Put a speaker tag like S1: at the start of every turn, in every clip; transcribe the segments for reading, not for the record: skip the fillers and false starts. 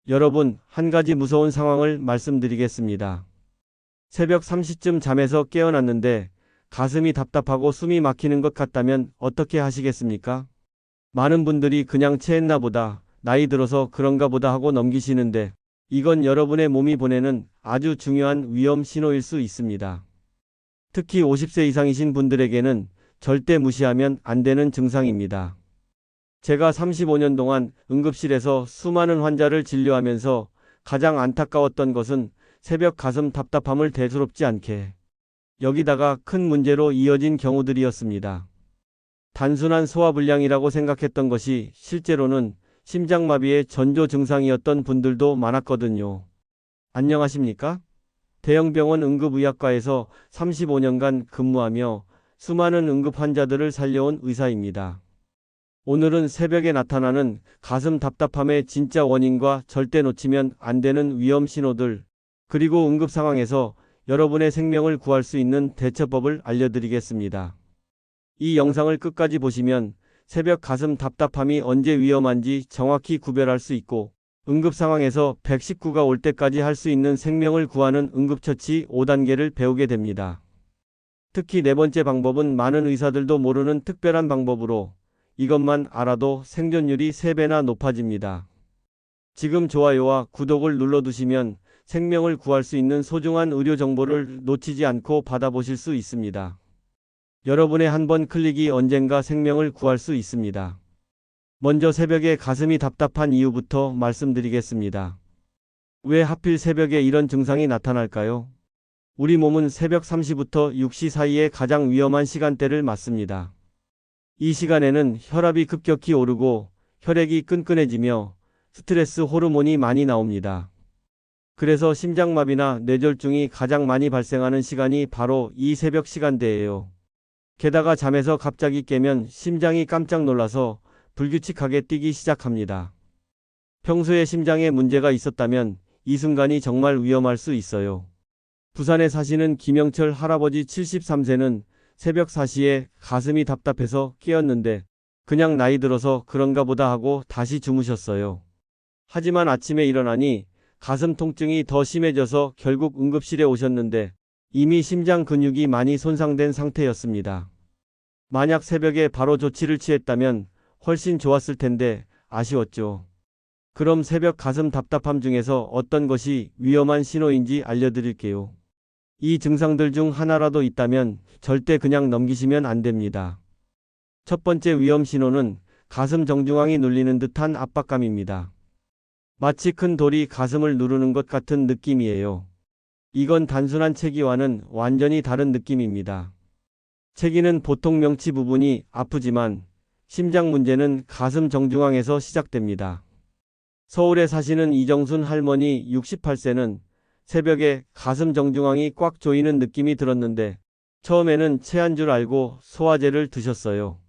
S1: 여러분, 한 가지 무서운 상황을 말씀드리겠습니다. 새벽 3시쯤 잠에서 깨어났는데 가슴이 답답하고 숨이 막히는 것 같다면 어떻게 하시겠습니까? 많은 분들이 그냥 체했나 보다, 나이 들어서 그런가 보다 하고 넘기시는데 이건 여러분의 몸이 보내는 아주 중요한 위험 신호일 수 있습니다. 특히 50세 이상이신 분들에게는 절대 무시하면 안 되는 증상입니다. 제가 35년 동안 응급실에서 수많은 환자를 진료하면서 가장 안타까웠던 것은 새벽 가슴 답답함을 대수롭지 않게 여기다가 큰 문제로 이어진 경우들이었습니다. 단순한 소화불량이라고 생각했던 것이 실제로는 심장마비의 전조 증상이었던 분들도 많았거든요. 안녕하십니까? 대형병원 응급의학과에서 35년간 근무하며 수많은 응급 환자들을 살려온 의사입니다. 오늘은 새벽에 나타나는 가슴 답답함의 진짜 원인과 절대 놓치면 안 되는 위험 신호들, 그리고 응급 상황에서 여러분의 생명을 구할 수 있는 대처법을 알려드리겠습니다. 이 영상을 끝까지 보시면 새벽 가슴 답답함이 언제 위험한지 정확히 구별할 수 있고 응급 상황에서 119가 올 때까지 할 수 있는 생명을 구하는 응급처치 5단계를 배우게 됩니다. 특히 네 번째 방법은 많은 의사들도 모르는 특별한 방법으로 이것만 알아도 생존율이 3배나 높아집니다. 지금 좋아요와 구독을 눌러두시면 생명을 구할 수 있는 소중한 의료 정보를 놓치지 않고 받아보실 수 있습니다. 여러분의 한 번 클릭이 언젠가 생명을 구할 수 있습니다. 먼저 새벽에 가슴이 답답한 이유부터 말씀드리겠습니다. 왜 하필 새벽에 이런 증상이 나타날까요? 우리 몸은 새벽 3시부터 6시 사이에 가장 위험한 시간대를 맞습니다. 이 시간에는 혈압이 급격히 오르고 혈액이 끈끈해지며 스트레스 호르몬이 많이 나옵니다. 그래서 심장마비나 뇌졸중이 가장 많이 발생하는 시간이 바로 이 새벽 시간대예요. 게다가 잠에서 갑자기 깨면 심장이 깜짝 놀라서 불규칙하게 뛰기 시작합니다. 평소에 심장에 문제가 있었다면 이 순간이 정말 위험할 수 있어요. 부산에 사시는 김영철 할아버지 73세는 새벽 4시에 가슴이 답답해서 깨었는데 그냥 나이 들어서 그런가 보다 하고 다시 주무셨어요. 하지만 아침에 일어나니 가슴 통증이 더 심해져서 결국 응급실에 오셨는데 이미 심장 근육이 많이 손상된 상태였습니다. 만약 새벽에 바로 조치를 취했다면 훨씬 좋았을 텐데 아쉬웠죠. 그럼 새벽 가슴 답답함 중에서 어떤 것이 위험한 신호인지 알려드릴게요. 이 증상들 중 하나라도 있다면 절대 그냥 넘기시면 안 됩니다. 첫 번째 위험 신호는 가슴 정중앙이 눌리는 듯한 압박감입니다. 마치 큰 돌이 가슴을 누르는 것 같은 느낌이에요. 이건 단순한 체기와는 완전히 다른 느낌입니다. 체기는 보통 명치 부분이 아프지만 심장 문제는 가슴 정중앙에서 시작됩니다. 서울에 사시는 이정순 할머니 68세는 새벽에 가슴 정중앙이 꽉 조이는 느낌이 들었는데 처음에는 체한 줄 알고 소화제를 드셨어요.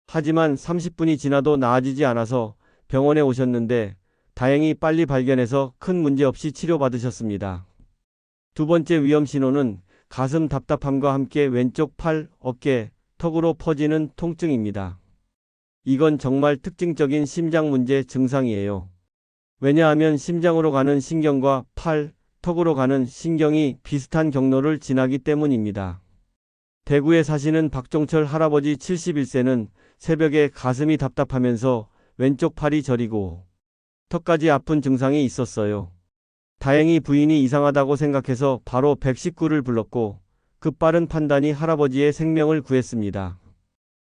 S1: 하지만 30분이 지나도 나아지지 않아서 병원에 오셨는데 다행히 빨리 발견해서 큰 문제 없이 치료받으셨습니다. 두 번째 위험 신호는 가슴 답답함과 함께 왼쪽 팔, 어깨, 턱으로 퍼지는 통증입니다. 이건 정말 특징적인 심장 문제 증상이에요. 왜냐하면 심장으로 가는 신경과 팔, 턱으로 가는 신경이 비슷한 경로를 지나기 때문입니다. 대구에 사시는 박종철 할아버지 71세는 새벽에 가슴이 답답하면서 왼쪽 팔이 저리고 턱까지 아픈 증상이 있었어요. 다행히 부인이 이상하다고 생각해서 바로 119를 불렀고 그 빠른 판단이 할아버지의 생명을 구했습니다.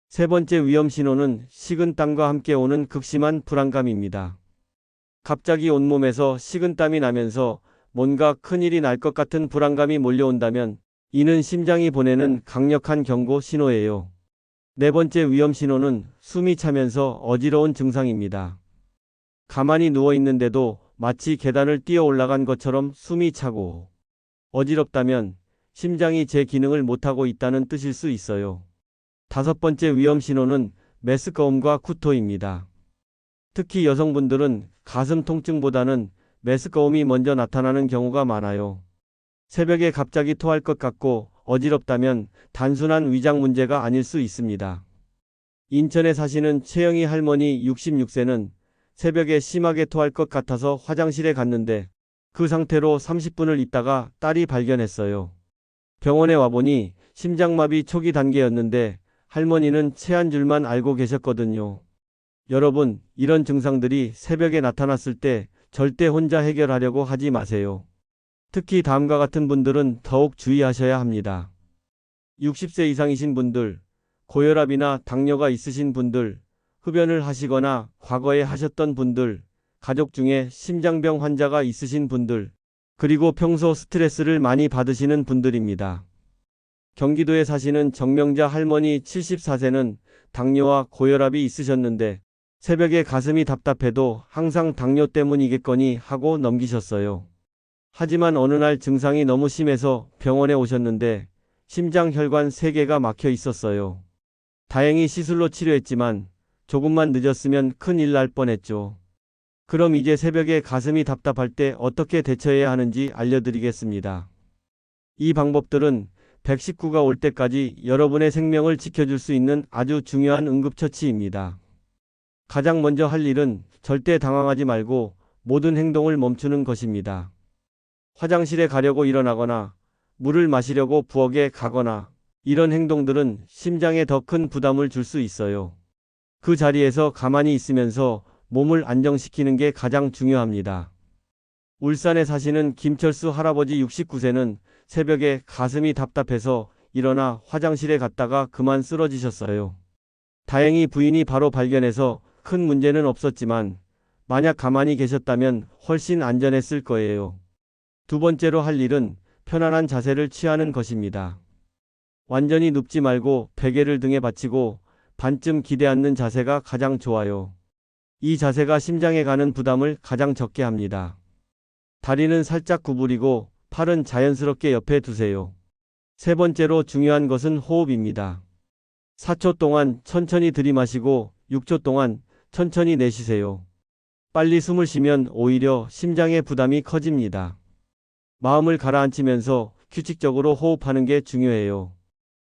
S1: 세 번째 위험 신호는 식은땀과 함께 오는 극심한 불안감입니다. 갑자기 온몸에서 식은땀이 나면서 뭔가 큰일이 날 것 같은 불안감이 몰려온다면 이는 심장이 보내는 강력한 경고 신호예요. 네 번째 위험 신호는 숨이 차면서 어지러운 증상입니다. 가만히 누워 있는데도 마치 계단을 뛰어 올라간 것처럼 숨이 차고 어지럽다면 심장이 제 기능을 못하고 있다는 뜻일 수 있어요. 다섯 번째 위험 신호는 메스꺼움과 구토입니다. 특히 여성분들은 가슴 통증보다는 메스꺼움이 먼저 나타나는 경우가 많아요. 새벽에 갑자기 토할 것 같고 어지럽다면 단순한 위장 문제가 아닐 수 있습니다. 인천에 사시는 최영희 할머니 66세는 새벽에 심하게 토할 것 같아서 화장실에 갔는데 그 상태로 30분을 있다가 딸이 발견했어요. 병원에 와보니 심장마비 초기 단계였는데 할머니는 체한 줄만 알고 계셨거든요. 여러분, 이런 증상들이 새벽에 나타났을 때 절대 혼자 해결하려고 하지 마세요. 특히 다음과 같은 분들은 더욱 주의하셔야 합니다. 60세 이상이신 분들, 고혈압이나 당뇨가 있으신 분들, 흡연을 하시거나 과거에 하셨던 분들, 가족 중에 심장병 환자가 있으신 분들, 그리고 평소 스트레스를 많이 받으시는 분들입니다. 경기도에 사시는 정명자 할머니 74세는 당뇨와 고혈압이 있으셨는데 새벽에 가슴이 답답해도 항상 당뇨 때문이겠거니 하고 넘기셨어요. 하지만 어느 날 증상이 너무 심해서 병원에 오셨는데 심장 혈관 3개가 막혀 있었어요. 다행히 시술로 치료했지만 조금만 늦었으면 큰일 날 뻔했죠. 그럼 이제 새벽에 가슴이 답답할 때 어떻게 대처해야 하는지 알려드리겠습니다. 이 방법들은 119가 올 때까지 여러분의 생명을 지켜줄 수 있는 아주 중요한 응급처치입니다. 가장 먼저 할 일은 절대 당황하지 말고 모든 행동을 멈추는 것입니다. 화장실에 가려고 일어나거나 물을 마시려고 부엌에 가거나 이런 행동들은 심장에 더 큰 부담을 줄 수 있어요. 그 자리에서 가만히 있으면서 몸을 안정시키는 게 가장 중요합니다. 울산에 사시는 김철수 할아버지 69세는 새벽에 가슴이 답답해서 일어나 화장실에 갔다가 그만 쓰러지셨어요. 다행히 부인이 바로 발견해서 큰 문제는 없었지만 만약 가만히 계셨다면 훨씬 안전했을 거예요. 두 번째로 할 일은 편안한 자세를 취하는 것입니다. 완전히 눕지 말고 베개를 등에 받치고 반쯤 기대 앉는 자세가 가장 좋아요. 이 자세가 심장에 가는 부담을 가장 적게 합니다. 다리는 살짝 구부리고 팔은 자연스럽게 옆에 두세요. 세 번째로 중요한 것은 호흡입니다. 4초 동안 천천히 들이마시고 6초 동안 천천히 내쉬세요. 빨리 숨을 쉬면 오히려 심장의 부담이 커집니다. 마음을 가라앉히면서 규칙적으로 호흡하는 게 중요해요.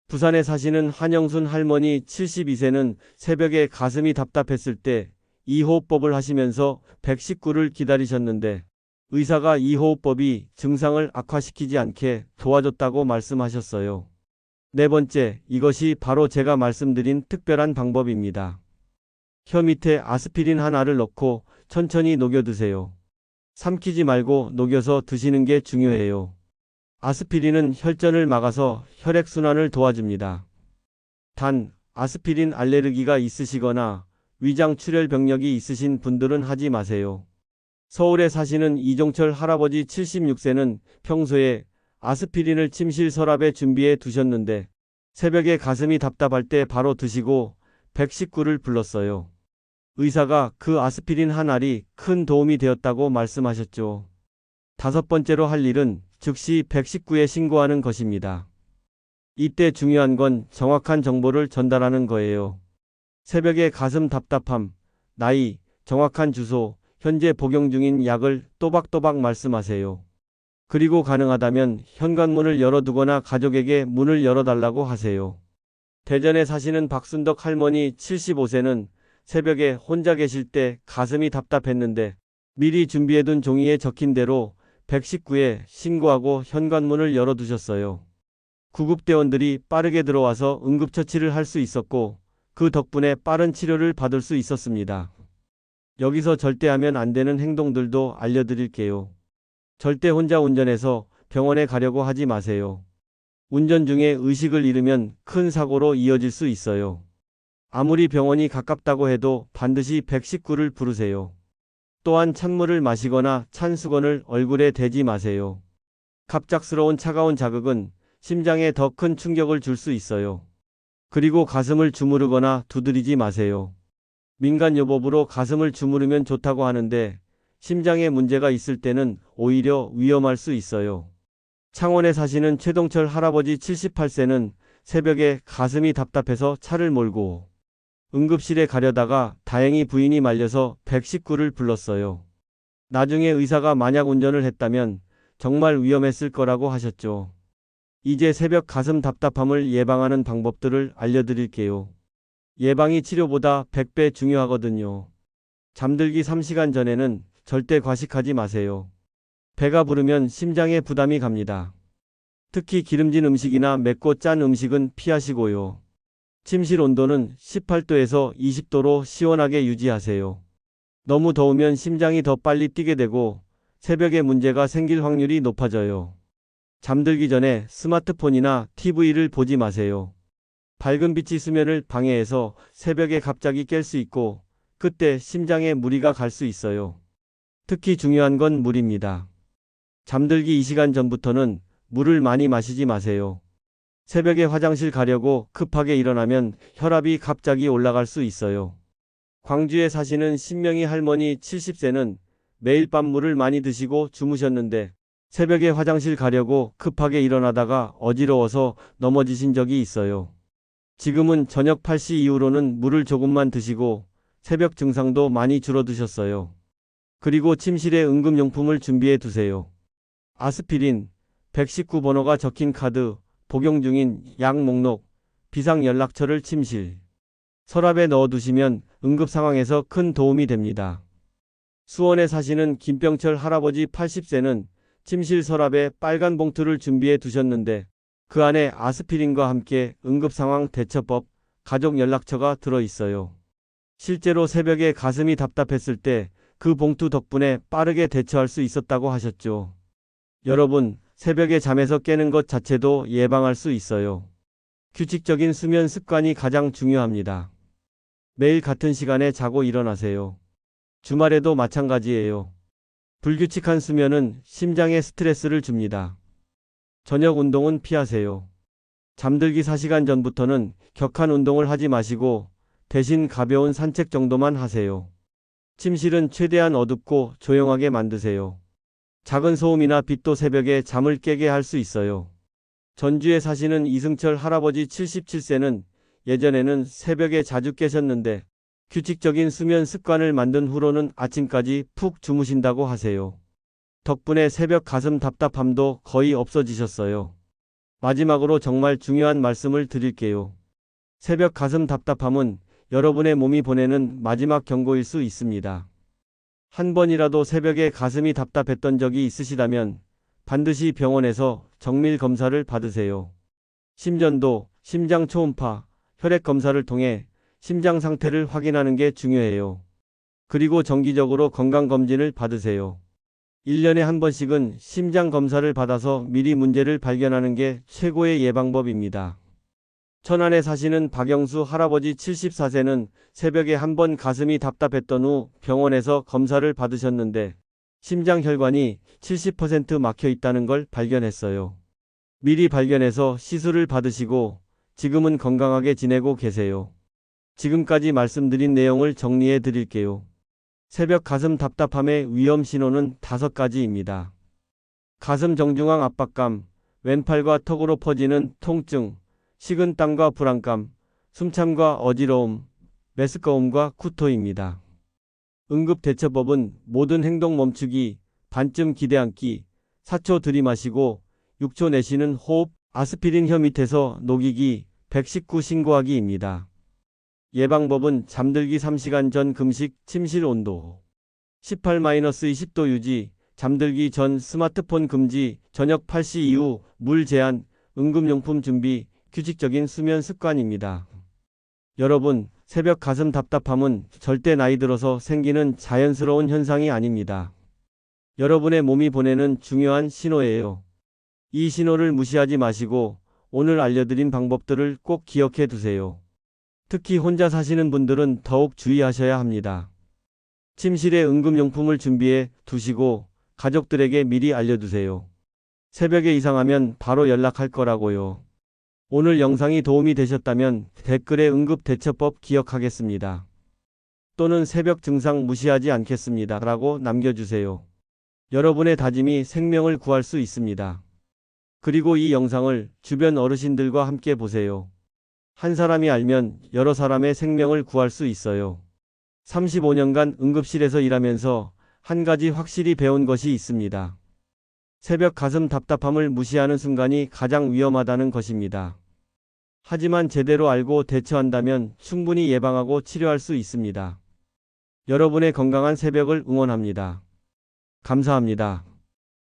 S1: 부산에 사시는 한영순 할머니 72세는 새벽에 가슴이 답답했을 때 이 호흡법을 하시면서 119를 기다리셨는데 의사가 이 호흡법이 증상을 악화시키지 않게 도와줬다고 말씀하셨어요. 네 번째, 이것이 바로 제가 말씀드린 특별한 방법입니다. 혀 밑에 아스피린 하나를 넣고 천천히 녹여 드세요. 삼키지 말고 녹여서 드시는 게 중요해요. 아스피린은 혈전을 막아서 혈액순환을 도와줍니다. 단, 아스피린 알레르기가 있으시거나 위장 출혈 병력이 있으신 분들은 하지 마세요. 서울에 사시는 이종철 할아버지 76세는 평소에 아스피린을 침실 서랍에 준비해 두셨는데 새벽에 가슴이 답답할 때 바로 드시고 119를 불렀어요. 의사가 그 아스피린 한 알이 큰 도움이 되었다고 말씀하셨죠. 다섯 번째로 할 일은 즉시 119에 신고하는 것입니다. 이때 중요한 건 정확한 정보를 전달하는 거예요. 새벽에 가슴 답답함, 나이, 정확한 주소, 현재 복용 중인 약을 또박또박 말씀하세요. 그리고 가능하다면 현관문을 열어두거나 가족에게 문을 열어달라고 하세요. 대전에 사시는 박순덕 할머니 75세는 새벽에 혼자 계실 때 가슴이 답답했는데 미리 준비해둔 종이에 적힌 대로 119에 신고하고 현관문을 열어두셨어요. 구급대원들이 빠르게 들어와서 응급처치를 할 수 있었고 그 덕분에 빠른 치료를 받을 수 있었습니다. 여기서 절대 하면 안 되는 행동들도 알려드릴게요. 절대 혼자 운전해서 병원에 가려고 하지 마세요. 운전 중에 의식을 잃으면 큰 사고로 이어질 수 있어요. 아무리 병원이 가깝다고 해도 반드시 119를 부르세요. 또한 찬물을 마시거나 찬 수건을 얼굴에 대지 마세요. 갑작스러운 차가운 자극은 심장에 더 큰 충격을 줄 수 있어요. 그리고 가슴을 주무르거나 두드리지 마세요. 민간요법으로 가슴을 주무르면 좋다고 하는데 심장에 문제가 있을 때는 오히려 위험할 수 있어요. 창원에 사시는 최동철 할아버지 78세는 새벽에 가슴이 답답해서 차를 몰고 응급실에 가려다가 다행히 부인이 말려서 119를 불렀어요. 나중에 의사가 만약 운전을 했다면 정말 위험했을 거라고 하셨죠. 이제 새벽 가슴 답답함을 예방하는 방법들을 알려드릴게요. 예방이 치료보다 100배 중요하거든요. 잠들기 3시간 전에는 절대 과식하지 마세요. 배가 부르면 심장에 부담이 갑니다. 특히 기름진 음식이나 맵고 짠 음식은 피하시고요. 침실 온도는 18도에서 20도로 시원하게 유지하세요. 너무 더우면 심장이 더 빨리 뛰게 되고 새벽에 문제가 생길 확률이 높아져요. 잠들기 전에 스마트폰이나 TV를 보지 마세요. 밝은 빛이 수면을 방해해서 새벽에 갑자기 깰 수 있고 그때 심장에 무리가 갈 수 있어요. 특히 중요한 건 물입니다. 잠들기 2시간 전부터는 물을 많이 마시지 마세요. 새벽에 화장실 가려고 급하게 일어나면 혈압이 갑자기 올라갈 수 있어요. 광주에 사시는 신명희 할머니 70세는 매일 밤 물을 많이 드시고 주무셨는데 새벽에 화장실 가려고 급하게 일어나다가 어지러워서 넘어지신 적이 있어요. 지금은 저녁 8시 이후로는 물을 조금만 드시고 새벽 증상도 많이 줄어드셨어요. 그리고 침실에 응급용품을 준비해 두세요. 아스피린, 119 번호가 적힌 카드, 복용 중인 약 목록, 비상연락처를 침실, 서랍에 넣어두시면 응급 상황에서 큰 도움이 됩니다. 수원에 사시는 김병철 할아버지 80세는 침실 서랍에 빨간 봉투를 준비해 두셨는데 그 안에 아스피린과 함께 응급상황 대처법, 가족 연락처가 들어 있어요. 실제로 새벽에 가슴이 답답했을 때 그 봉투 덕분에 빠르게 대처할 수 있었다고 하셨죠. 여러분, 새벽에 잠에서 깨는 것 자체도 예방할 수 있어요. 규칙적인 수면 습관이 가장 중요합니다. 매일 같은 시간에 자고 일어나세요. 주말에도 마찬가지예요. 불규칙한 수면은 심장에 스트레스를 줍니다. 저녁 운동은 피하세요. 잠들기 4시간 전부터는 격한 운동을 하지 마시고 대신 가벼운 산책 정도만 하세요. 침실은 최대한 어둡고 조용하게 만드세요. 작은 소음이나 빛도 새벽에 잠을 깨게 할 수 있어요. 전주에 사시는 이승철 할아버지 77세는 예전에는 새벽에 자주 깨셨는데 규칙적인 수면 습관을 만든 후로는 아침까지 푹 주무신다고 하세요. 덕분에 새벽 가슴 답답함도 거의 없어지셨어요. 마지막으로 정말 중요한 말씀을 드릴게요. 새벽 가슴 답답함은 여러분의 몸이 보내는 마지막 경고일 수 있습니다. 한 번이라도 새벽에 가슴이 답답했던 적이 있으시다면 반드시 병원에서 정밀 검사를 받으세요. 심전도, 심장 초음파, 혈액 검사를 통해 심장 상태를 확인하는 게 중요해요. 그리고 정기적으로 건강검진을 받으세요. 1년에 한 번씩은 심장 검사를 받아서 미리 문제를 발견하는 게 최고의 예방법입니다. 천안에 사시는 박영수 할아버지 74세는 새벽에 한 번 가슴이 답답했던 후 병원에서 검사를 받으셨는데 심장 혈관이 70% 막혀 있다는 걸 발견했어요. 미리 발견해서 시술을 받으시고 지금은 건강하게 지내고 계세요. 지금까지 말씀드린 내용을 정리해 드릴게요. 새벽 가슴 답답함의 위험 신호는 5가지입니다. 가슴 정중앙 압박감, 왼팔과 턱으로 퍼지는 통증, 식은땀과 불안감, 숨참과 어지러움, 메스꺼움과 구토입니다. 응급대처법은 모든 행동 멈추기, 반쯤 기대앉기, 4초 들이마시고 6초 내쉬는 호흡, 아스피린 혀 밑에서 녹이기, 119 신고하기입니다. 예방법은 잠들기 3시간 전 금식, 침실 온도 18-20도 유지, 잠들기 전 스마트폰 금지, 저녁 8시 이후 물 제한, 응급용품 준비, 규칙적인 수면 습관입니다. 여러분, 새벽 가슴 답답함은 절대 나이 들어서 생기는 자연스러운 현상이 아닙니다. 여러분의 몸이 보내는 중요한 신호예요. 이 신호를 무시하지 마시고 오늘 알려드린 방법들을 꼭 기억해 두세요. 특히 혼자 사시는 분들은 더욱 주의하셔야 합니다. 침실에 응급용품을 준비해 두시고 가족들에게 미리 알려두세요. 새벽에 이상하면 바로 연락할 거라고요. 오늘 영상이 도움이 되셨다면 댓글에 응급대처법 기억하겠습니다. 또는 새벽 증상 무시하지 않겠습니다. 라고 남겨주세요. 여러분의 다짐이 생명을 구할 수 있습니다. 그리고 이 영상을 주변 어르신들과 함께 보세요. 한 사람이 알면 여러 사람의 생명을 구할 수 있어요. 35년간 응급실에서 일하면서 한 가지 확실히 배운 것이 있습니다. 새벽 가슴 답답함을 무시하는 순간이 가장 위험하다는 것입니다. 하지만 제대로 알고 대처한다면 충분히 예방하고 치료할 수 있습니다. 여러분의 건강한 새벽을 응원합니다. 감사합니다.